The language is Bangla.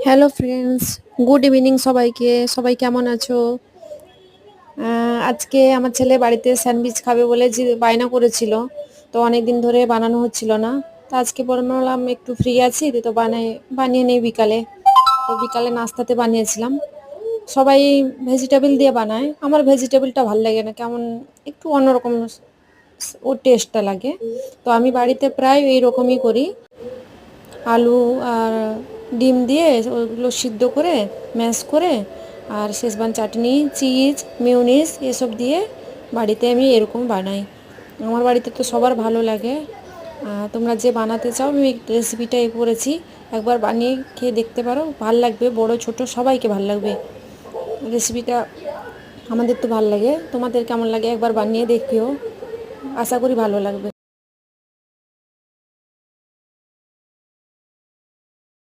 হ্যালো ফ্রেন্ডস, গুড ইভিনিং সবাইকে। সবাই কেমন আছো? আজকে আমার ছেলে বাড়িতে স্যান্ডউইচ খাবে বলে যে বায়না করেছিল, তো অনেক দিন ধরে বানানো হচ্ছিল না। তো আজকে বললাম একটু ফ্রি আছি, তো বানিয়ে নেই বিকালে। তো বিকালে নাস্তাতে বানিয়েছিলাম। সবাই ভেজিটেবল দিয়ে বানায়, আমার ভেজিটেবলটা ভাল লাগে না, কেমন একটু অন্যরকম ওর টেস্টটা লাগে। তো আমি বাড়িতে প্রায় এইরকমই করি। আলু আর ডিম দিয়ে ওগুলো সিদ্ধ করে ম্যাশ করে আর শেজওয়ান চাটনি, চিজ, মিউনিস এসব দিয়ে বাড়িতে আমি এরকম বানাই। আমার বাড়িতে তো সবার ভালো লাগে। তোমরা যে বানাতে চাও আমি রেসিপিটা করেছি, একবার বানিয়ে খেয়ে দেখতে পারো, ভাল লাগবে। বড় ছোট সবাইকে ভাল লাগবে রেসিপিটা। আমাদের তো ভাল লাগে, তোমাদের কেমন লাগে একবার বানিয়ে দেখিও, আশা করি ভালো লাগবে।